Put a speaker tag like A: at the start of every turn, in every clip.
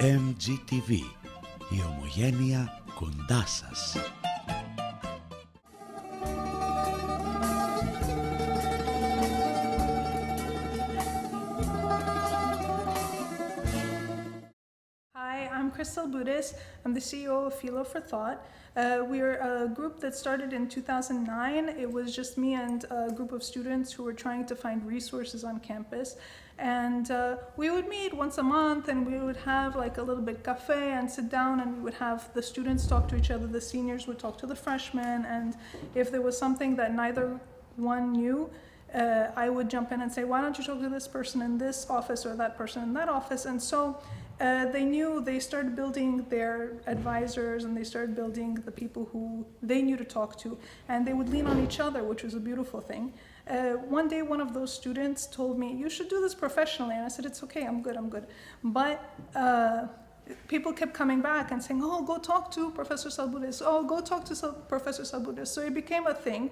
A: MGTV, η ομογένεια κοντά σας.
B: Crystal Budis. I'm the CEO of Philo4Thought. We're a group that started in 2009. It was just me and a group of students who were trying to find resources on campus. And we would meet once a month and we would have like a little bit cafe and sit down and we would have the students talk to each other. The seniors would talk to the freshmen. And if there was something that neither one knew, I would jump in and say, why don't you talk to this person in this office or that person in that office? And so they started building their advisors and they started building the people who they knew to talk to, and they would lean on each other, which was a beautiful thing. One day, one of those students told me, you should do this professionally. And I said, it's okay, I'm good. But people kept coming back and saying, oh, go talk to Professor Salbudis. Oh, go talk to Professor Salbudis. So it became a thing.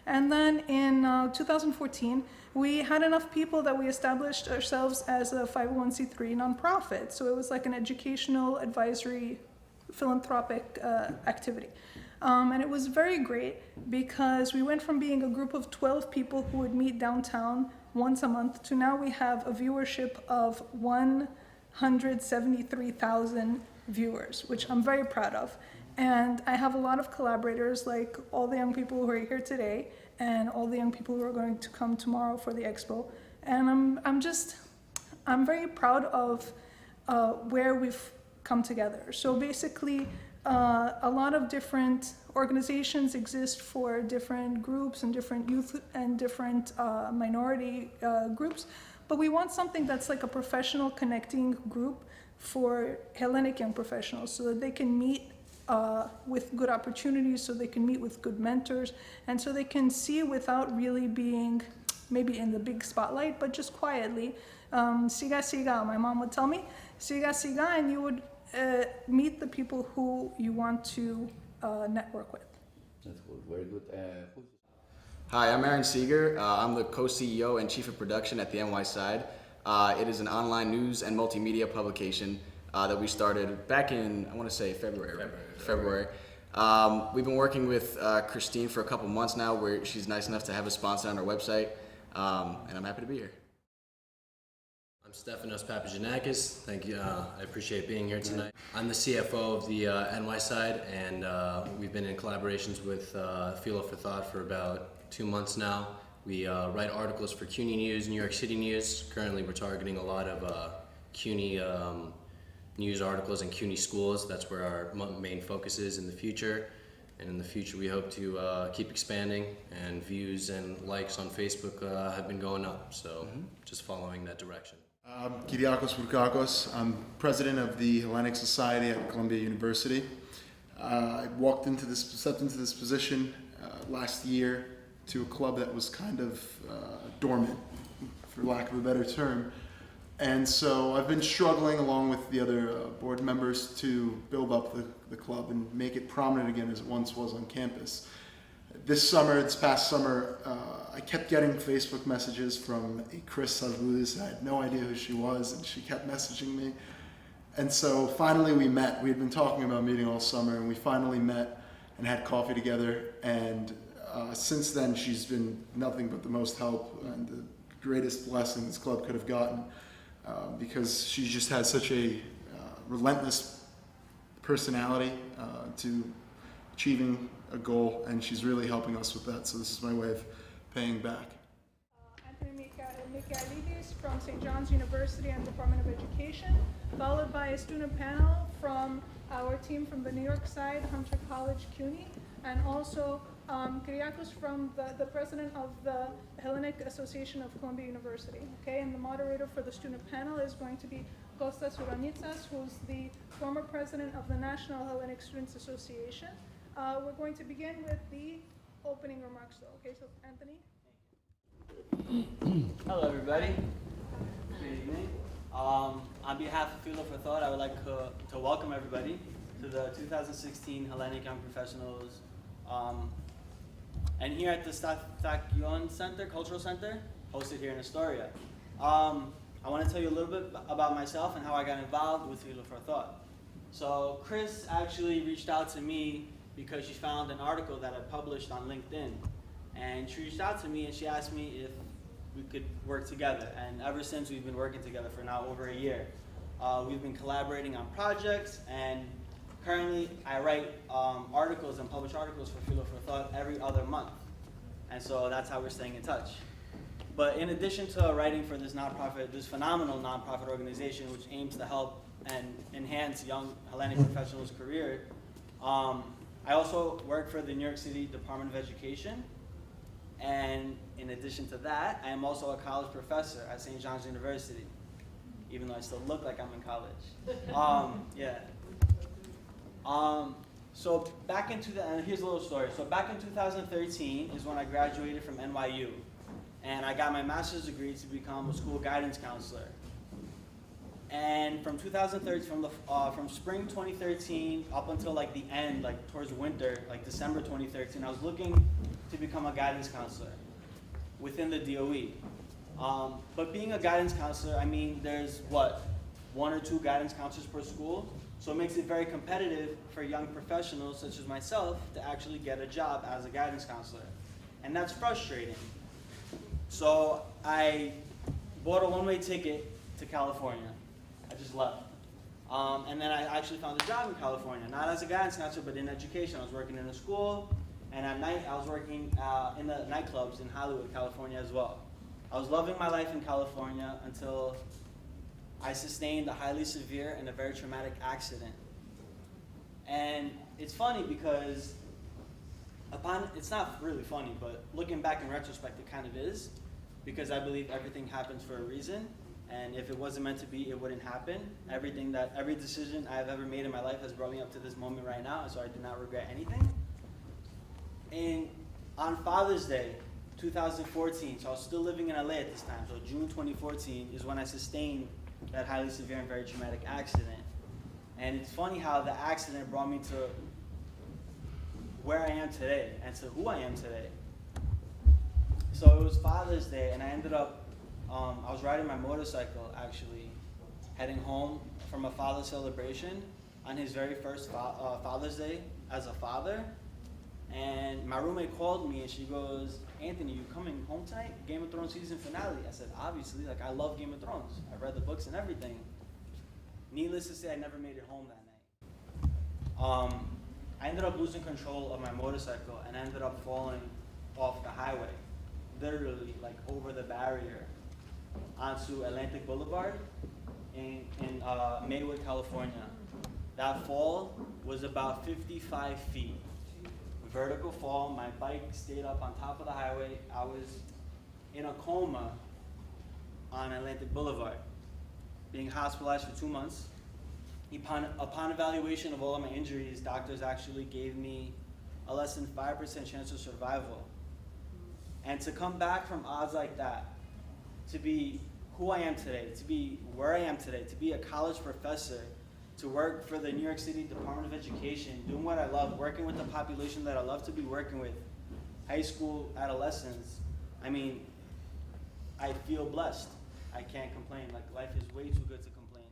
B: And then in 2014, we had enough people that we established ourselves as a 501c3 nonprofit. So it was like an educational, advisory, philanthropic activity. And it was very great because we went from being a group of 12 people who would meet downtown once a month to now we have a viewership of 173,000 viewers, which I'm very proud of. And I have a lot of collaborators, like all the young people who are here today and all the young people who are going to come tomorrow for the Expo. And I'm very proud of where we've come together. So basically, a lot of different organizations exist for different groups and different youth and different minority groups. But we want something that's like a professional connecting group for Hellenic young professionals so that they can meet with good opportunities, so they can meet with good mentors, and so they can see without really being maybe in the big spotlight, but just quietly. Siga siga, my mom would tell me, siga siga, and you would meet the people who you want to network with.
C: That's good, very good.
D: Hi, I'm Aaron Seeger. I'm the co-CEO and Chief of Production at the NY Side. It is an online news and multimedia publication that we started back in, I want to say February. We've been working with Christine for a couple months now, where she's nice enough to have a sponsor on our website, and I'm happy to be here.
E: I'm Stefanos Papagiannakis. Thank you. I appreciate being here tonight. I'm the CFO of the NY Side, and we've been in collaborations with Philo4Thought for about 2 months now. We write articles for CUNY News, New York City News. Currently, we're targeting a lot of CUNY news articles in CUNY schools. That's where our main focus is in the future. And in the future, we hope to keep expanding, and views and likes on Facebook have been going up. So just following that direction.
F: I'm Kyriakos Vourkakos. I'm president of the Hellenic Society at Columbia University. I stepped into this position last year to a club that was kind of dormant, for lack of a better term. And so I've been struggling along with the other board members to build up the club and make it prominent again as it once was on campus. This past summer, I kept getting Facebook messages from a Chris Salbudis. I had no idea who she was, and she kept messaging me. And so finally we met. We had been talking about meeting all summer, and we finally met and had coffee together. And since then, she's been nothing but the most help and the greatest blessing this club could have gotten, because she just has such a relentless personality to achieving a goal, and she's really helping us with that. So this is my way of paying back.
B: Anthony Michaelidis from St. John's University and Department of Education, followed by a student panel from our team from the New York side, Hunter College CUNY, and also Kyriakos from the president of the Hellenic Association of Columbia University. Okay, and the moderator for the student panel is going to be Kostas Uranitsas, who's the former president of the National Hellenic Students Association. We're going to begin with the opening remarks, though. Okay, so Anthony.
G: Hello, everybody. Good evening. On behalf of Philo4Thought, I would like to welcome everybody to the 2016 Hellenic Young Professionals. And here at the Stathakyon Center, Cultural Center, hosted here in Astoria. I want to tell you a little bit about myself and how I got involved with Philo4Thought. So Chris actually reached out to me because she found an article that I published on LinkedIn. And she reached out to me and she asked me if we could work together. And ever since, we've been working together for now over a year. We've been collaborating on projects, and currently I write articles and publish articles for Philo4Thought every other month. And so that's how we're staying in touch. But in addition to writing for this nonprofit, this phenomenal nonprofit organization which aims to help and enhance young Hellenic professionals' career, I also work for the New York City Department of Education. And in addition to that, I am also a college professor at St. John's University, even though I still look like I'm in college. Yeah. So back in and here's a little story. So back in 2013 is when I graduated from NYU, and I got my master's degree to become a school guidance counselor. And from 2013, from spring 2013 up until like the end, like towards winter, like December 2013, I was looking to become a guidance counselor within the DOE. But being a guidance counselor, I mean, there's what, 1 or 2 guidance counselors per school? So it makes it very competitive for young professionals such as myself to actually get a job as a guidance counselor. And that's frustrating. So I bought a one-way ticket to California. I just left. And then I actually found a job in California, not as a guidance counselor, but in education. I was working in a school, and at night I was working in the nightclubs in Hollywood, California as well. I was loving my life in California until I sustained a highly severe and a very traumatic accident. And it's funny because it's not really funny, but looking back in retrospect, it kind of is, because I believe everything happens for a reason. And if it wasn't meant to be, it wouldn't happen. Every decision I've ever made in my life has brought me up to this moment right now, and so I do not regret anything. And on Father's Day, 2014, so I was still living in LA at this time, so June 2014 is when I sustained that highly severe and very traumatic accident. And it's funny how the accident brought me to where I am today and to who I am today. So it was Father's Day, and I ended up I was riding my motorcycle, actually, heading home from a father celebration on his very first Father's Day as a father. And my roommate called me and she goes, "Anthony, you coming home tonight? Game of Thrones season finale." I said, "Obviously, like I love Game of Thrones. I read the books and everything." Needless to say, I never made it home that night. I ended up losing control of my motorcycle and ended up falling off the highway, literally like over the barrier, onto Atlantic Boulevard in Maywood, California. That fall was about 55 feet. Vertical fall, my bike stayed up on top of the highway. I was in a coma on Atlantic Boulevard, being hospitalized for 2 months. Upon evaluation of all of my injuries, doctors actually gave me a less than 5% chance of survival. And to come back from odds like that, to be who I am today, to be where I am today, to be a college professor, to work for the New York City Department of Education, doing what I love, working with the population that I love to be working with, high school adolescents, I mean, I feel blessed. I can't complain. Like, life is way too good to complain.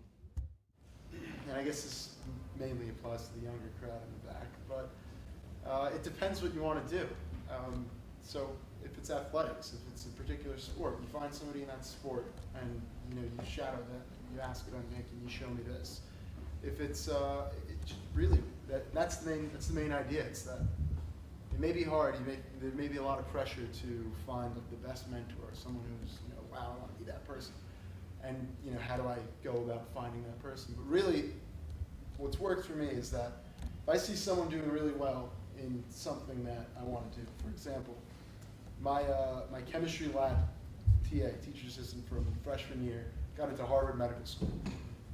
F: And I guess this mainly applies to the younger crowd in the back, but it depends what you want to do. So if it's athletics, if it's a particular sport, you find somebody in that sport and you shadow them, you ask them, "Hey, can you show me this?" If it's really that's the main idea. It's that it may be hard. There may be a lot of pressure to find like the best mentor, someone who's wow, I want to be that person. And how do I go about finding that person? But really, what's worked for me is that if I see someone doing really well in something that I want to do, for example, my chemistry lab TA, teacher assistant from freshman year, got into Harvard Medical School.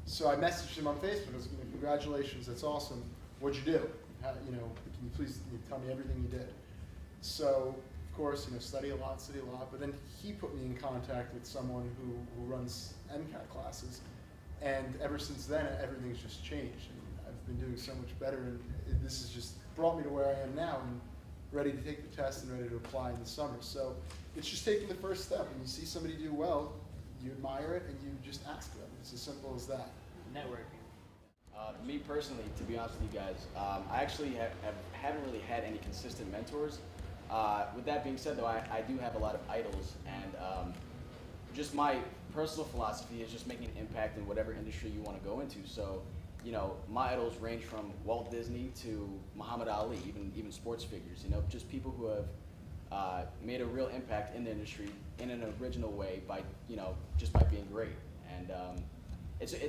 F: So I messaged him on Facebook. I was like, "Congratulations, that's awesome. What'd you do? Can you please tell me everything you did?" So of course, study a lot. But then he put me in contact with someone who runs MCAT classes, and ever since then, everything's just changed. And I've been doing so much better, and this has just brought me to where I am now, and ready to take the test and ready to apply in the summer. So it's just taking the first step. When you see somebody do well, you admire it and you just ask them. It's as simple as that.
G: Networking.
D: Me personally, to be honest with you guys, I actually haven't really had any consistent mentors. With that being said, though, I do have a lot of idols, and just my personal philosophy is just making an impact in whatever industry you want to go into. So, you know, my idols range from Walt Disney to Muhammad Ali, even sports figures. You know, just people who have made a real impact in the industry in an original way by, you know, just by being great. And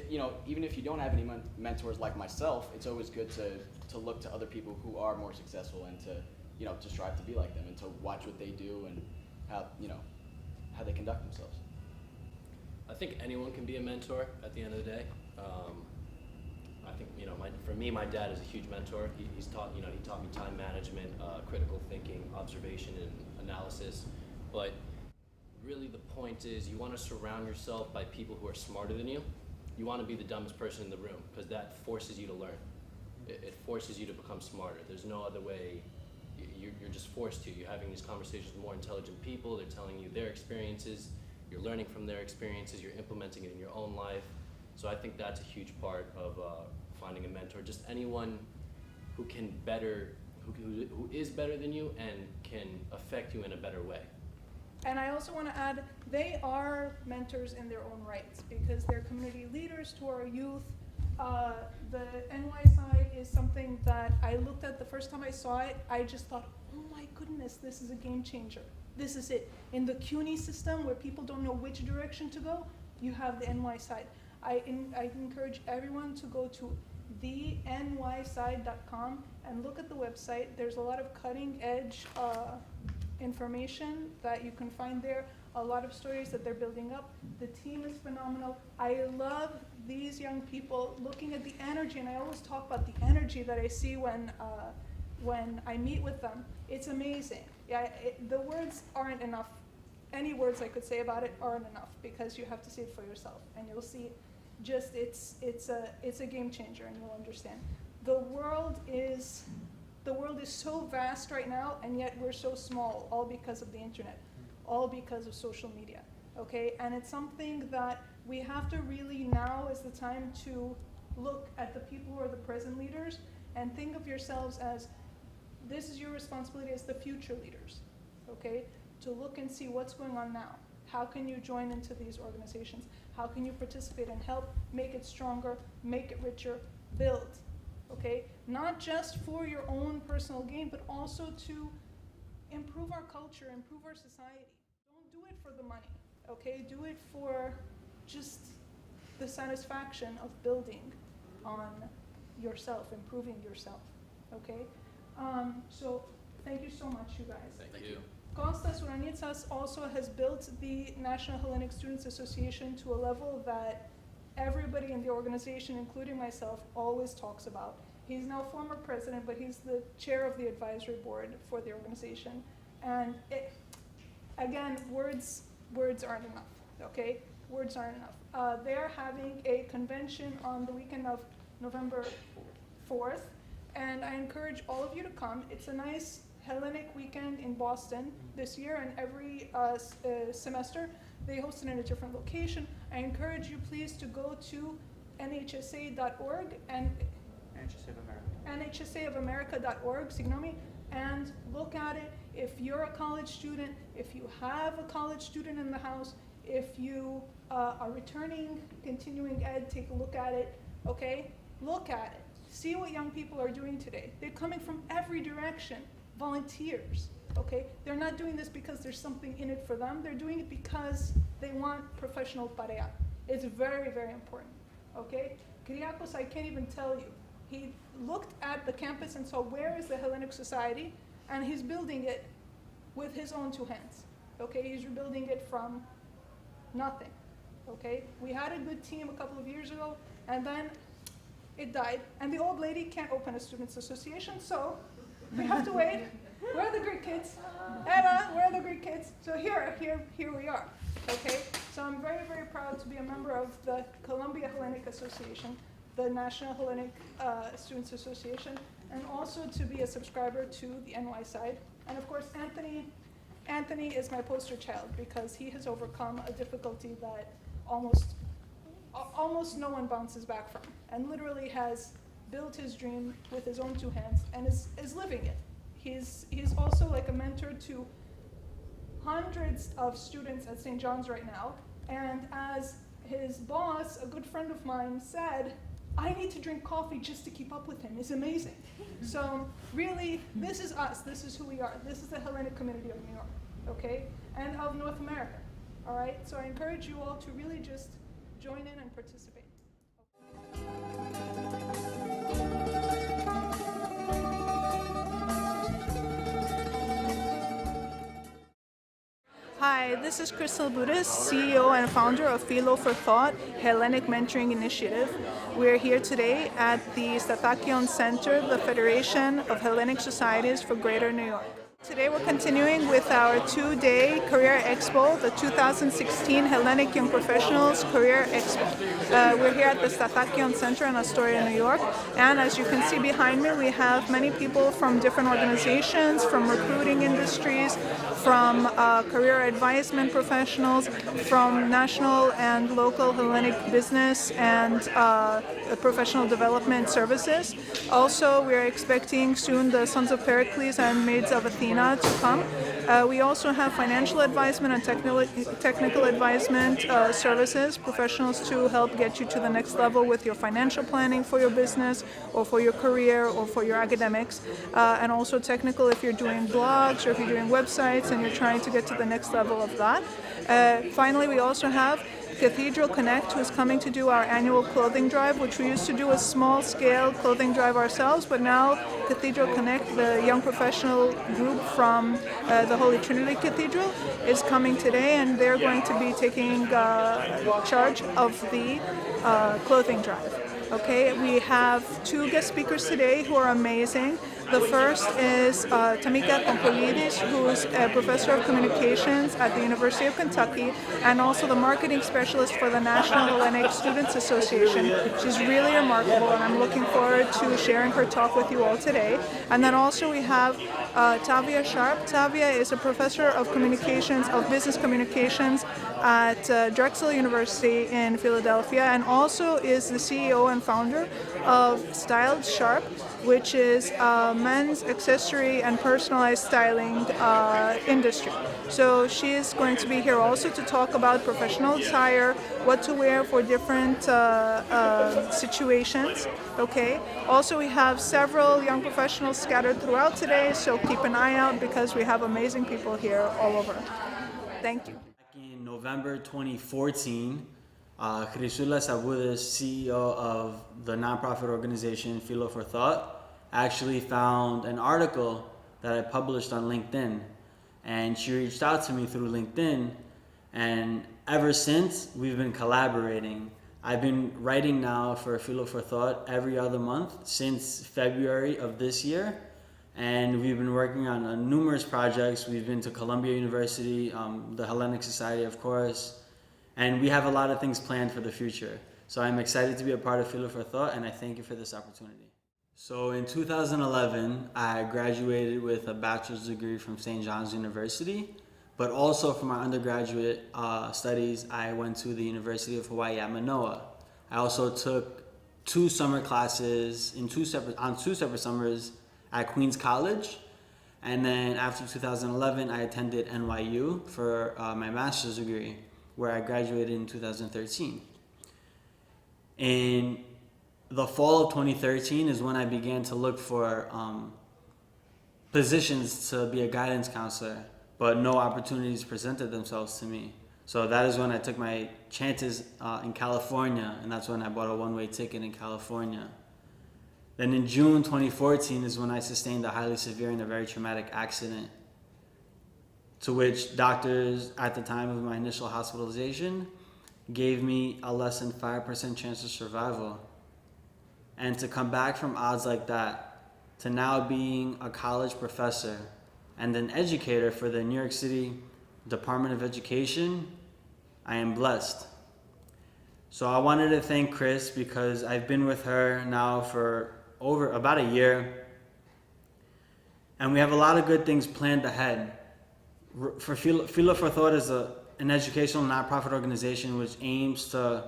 D: you know, even if you don't have any mentors like myself, it's always good to look to other people who are more successful and to, you know, to strive to be like them and to watch what they do and how, you know, how they conduct themselves.
E: I think anyone can be a mentor at the end of the day. I think, you know, for me, my dad is a huge mentor. He taught me time management, critical thinking, observation, and analysis. But really the point is you want to surround yourself by people who are smarter than you. You want to be the dumbest person in the room because that forces you to learn. It forces you to become smarter. There's no other way. You're just forced to. You're having these conversations with more intelligent people. They're telling you their experiences. You're learning from their experiences. You're implementing it in your own life. So I think that's a huge part of finding a mentor. Just anyone who can who is better than you and can affect you in a better way.
B: And I also want to add, they are mentors in their own rights because they're community leaders to our youth. The NY side is something that I looked at the first time I saw it. I just thought, oh my goodness, this is a game changer. This is it. In the CUNY system where people don't know which direction to go, you have the NY side. I encourage everyone to go to thenyside.com and look at the website. There's a lot of cutting edge information that you can find there, a lot of stories that they're building up. The team is phenomenal. I love these young people looking at the energy, and I always talk about the energy that I see when I meet with them. It's amazing. Yeah, the words aren't enough. Any words I could say about it aren't enough because you have to see it for yourself, and you'll see just it's a game changer, and you'll understand. The world is so vast right now, and yet we're so small, all because of the internet, all because of social media, okay? And it's something that we have to really, now is the time to look at the people who are the present leaders and think of yourselves as, this is your responsibility as the future leaders, okay? To look and see what's going on now. How can you join into these organizations? How can you participate and help make it stronger, make it richer, build? Okay, not just for your own personal gain, but also to improve our culture, improve our society. Don't do it for the money, okay? Do it for just the satisfaction of building on yourself, improving yourself, okay? So thank you so much, you guys.
E: Thank you.
B: Kostas Uranitsas also has built the National Hellenic Students Association to a level that everybody in the organization, including myself, always talks about. He's now former president, but he's the chair of the advisory board for the organization. And again, words aren't enough, okay? Words aren't enough. They're having a convention on the weekend of November 4th, and I encourage all of you to come. It's a nice Hellenic weekend in Boston this year, and every semester they host it in a different location. I encourage you please to go to nhsa.org and nhsaofamerica.org, and look at it. If you're a college student, if you have a college student in the house, if you are returning continuing ed, take a look at it, okay? Look at it. See what young people are doing today. They're coming from every direction. Volunteers, okay? They're not doing this because there's something in it for them. They're doing it because they want professional parea. It's very, very important, okay? Kyriakos, I can't even tell you. He looked at the campus and saw where is the Hellenic Society, and he's building it with his own two hands, okay? He's rebuilding it from nothing, okay? We had a good team a couple of years ago, and then it died, and the old lady can't open a students' association, so we have to wait. Where are the Greek kids? Eva, where are the Greek kids? So here we are, okay? So I'm very, very proud to be a member of the Columbia Hellenic Association, the National Hellenic Students Association, and also to be a subscriber to the NY side. And of course, Anthony Anthony is my poster child because he has overcome a difficulty that almost no one bounces back from, and literally has built his dream with his own two hands and is living it. He's also like a mentor to hundreds of students at St. John's right now, and as his boss, a good friend of mine, said, I need to drink coffee just to keep up with him. It's amazing. So really, this is us. This is who we are. This is the Hellenic community of New York, okay? And of North America, all right? So I encourage you all to really just join in and participate. Hi, this is Crystal Budis, CEO and founder of Philo4Thought, Hellenic Mentoring Initiative. We're here today at the Statakion Center, the Federation of Hellenic Societies for Greater New York. Today we're continuing with our two-day Career Expo, the 2016 Hellenic Young Professionals Career Expo. We're here at the Statakion Center in Astoria, New York, and as you can see behind me, we have many people from different organizations, from recruiting industries, from career advisement professionals, from national and local Hellenic business and professional development services. Also, we're expecting soon the Sons of Pericles and Maids of Athena to come. We also have financial advisement and technical advisement services, professionals to help get you to the next level with your financial planning for your business or for your career or for your academics, and also technical if you're doing blogs or if you're doing websites and you're trying to get to the next level of that. Finally, we also have Cathedral Connect, who is coming to do our annual clothing drive, which we used to do a small-scale clothing drive ourselves, but now Cathedral Connect, the young professional group from the Holy Trinity Cathedral, is coming today, and they're going to be taking charge of the clothing drive. Okay, we have two guest speakers today who are amazing. The first is Tamika Kompolidis, who's a professor of communications at the University of Kentucky and also the marketing specialist for the National Hellenic Students Association. She's really remarkable, and I'm looking forward to sharing her talk with you all today. And then also we have Tavia Sharp. Tavia is a professor of communications, of business communications at Drexel University in Philadelphia, and also is the CEO and founder of Styled Sharp, which is a men's accessory and personalized styling industry. So she is going to be here also to talk about professional attire, what to wear for different situations. Okay. Also, we have several young professionals scattered throughout today, so keep an eye out because we have amazing people here all over. Thank you.
G: In November 2014, Chrysoulas Avoudas, CEO of the nonprofit organization Philo4Thought, actually found an article that I published on LinkedIn, and she reached out to me through LinkedIn, and ever since we've been collaborating. I've been writing now for Philo4Thought every other month since February of this year, and we've been working on numerous projects. We've been to Columbia University, the Hellenic Society, of course, and we have a lot of things planned for the future. So I'm excited to be a part of Philo4Thought, and I thank you for this opportunity. So in 2011, I graduated with a bachelor's degree from St. John's University, but also for my undergraduate studies, I went to the University of Hawaii at Manoa. I also took two summer classes on two separate summers at Queens College, and then after 2011, I attended NYU for my master's degree, where I graduated in 2013. In the fall of 2013 is when I began to look for positions to be a guidance counselor, but no opportunities presented themselves to me. So that is when I took my chances in California, and that's when I bought a one-way ticket in California. Then in June 2014 is when I sustained a highly severe and a very traumatic accident, to which doctors at the time of my initial hospitalization gave me a less than 5% chance of survival. And to come back from odds like that to now being a college professor and an educator for the New York City Department of Education, I am blessed. So I wanted to thank Chris because I've been with her now for about a year, and we have a lot of good things planned ahead. For Philo4Thought is an educational nonprofit organization which aims to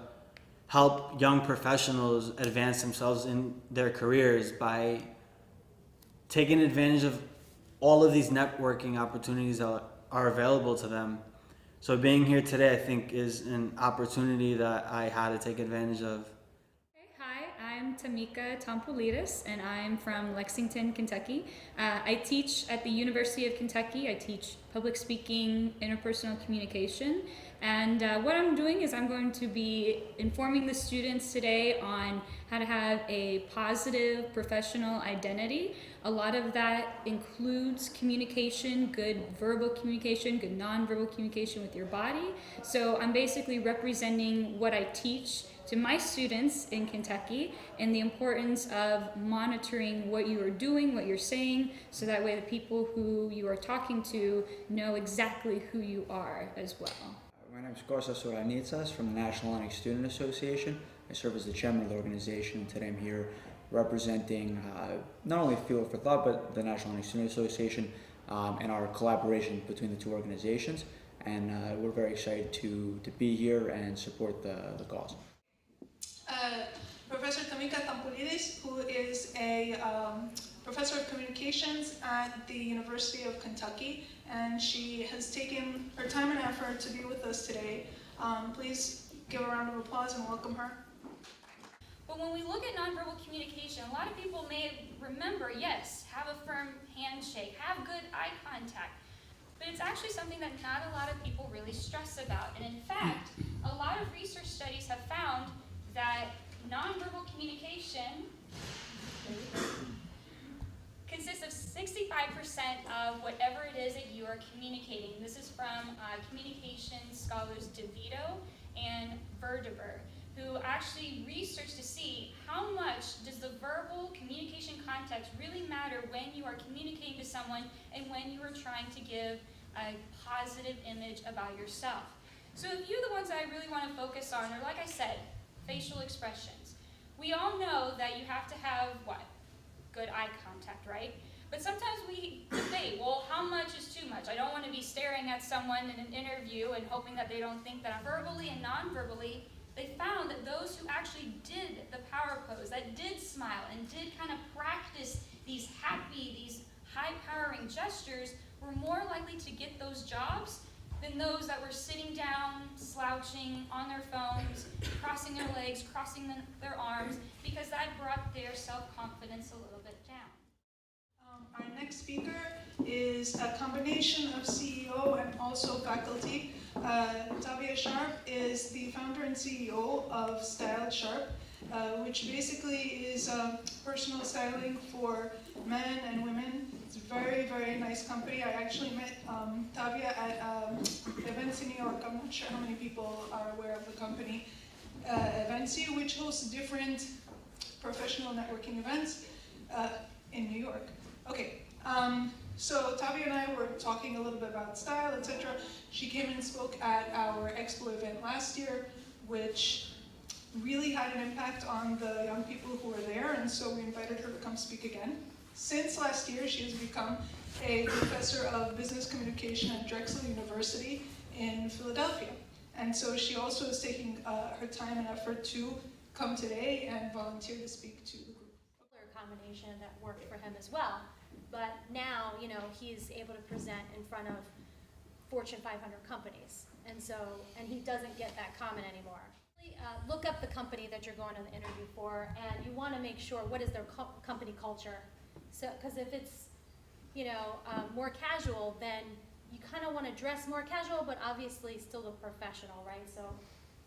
G: help young professionals advance themselves in their careers by taking advantage of all of these networking opportunities that are available to them. So being here today, I think, is an opportunity that I had to take advantage of.
C: Hi, I'm Tamika Tompolitis, and I'm from Lexington, Kentucky. I teach at the University of Kentucky. I teach public speaking, interpersonal communication, and what I'm doing is I'm going to be informing the students today on how to have a positive professional identity. A lot of that includes communication, good verbal communication, good nonverbal communication with your body. So I'm basically representing what I teach to my students in Kentucky and the importance of monitoring what you are doing, what you're saying, so that way the people who you are talking to know exactly who you are as well.
H: My name is Kostas Soranitsas from the National Hellenic Student Association. I serve as the chairman of the organization, and today I'm here representing not only Philo4Thought but the National Hellenic Student Association and our collaboration between the two organizations. And we're very excited to be here and support the cause.
B: Professor Tamika Tompolitis, who is a professor of communications at the University of Kentucky, and she has taken her time and effort to be with us today. Please give a round of applause and welcome her.
I: But when we look at nonverbal communication, a lot of people may remember, yes, have a firm handshake, have good eye contact, but it's actually something that not a lot of people really stress about. And in fact, a lot of research studies have found that nonverbal communication consists of 65% of whatever it is that you are communicating. This is from communication scholars DeVito and Verdeber, who actually researched to see how much does the verbal communication context really matter when you are communicating to someone and when you are trying to give a positive image about yourself. So a few of the ones that I really want to focus on are, like I said, facial expressions. We all know that you have to have, what? Good eye contact, right? But sometimes we debate, well, how much is too much? I don't want to be staring at someone in an interview and hoping that they don't think that I'm verbally and non-verbally. They found that those who actually did the power pose, that did smile and did kind of practice these happy, these high-powering gestures, were more likely to get those jobs than those that were sitting down, slouching on their phones, crossing their legs, crossing their arms, because that brought their self-confidence a little bit down.
B: Our next speaker is a combination of CEO and also faculty. Tavia Sharp is the founder and CEO of Style Sharp, which basically is personal styling for men and women. It's a very, very nice company. I actually met Tavia at events in New York. I'm not sure how many people are aware of the company. Eventsy, which hosts different professional networking events in New York. Okay, so Tavia and I were talking a little bit about style, etc. She came and spoke at our Expo event last year, which really had an impact on the young people who were there, and so we invited her to come speak again. Since last year, she has become a professor of business communication at Drexel University in Philadelphia. And so she also is taking her time and effort to come today and volunteer to speak to the group.
J: Combination that worked for him as well. But now, you know, he's able to present in front of Fortune 500 companies. And he doesn't get that comment anymore. Look up the company that you're going to the interview for, and you want to make sure what is their company culture. So, because if it's, you know, more casual, then you kind of want to dress more casual, but obviously still look professional, right? So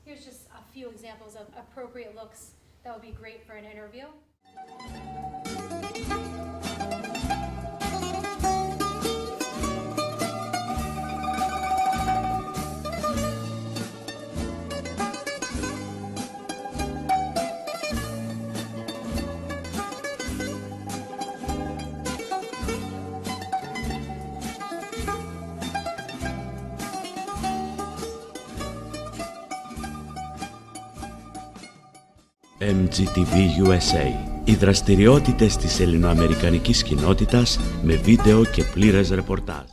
J: here's just a few examples of appropriate looks that would be great for an interview.
A: MGTV USA. Οι δραστηριότητες της ελληνοαμερικανικής κοινότητας με βίντεο και πλήρες ρεπορτάζ.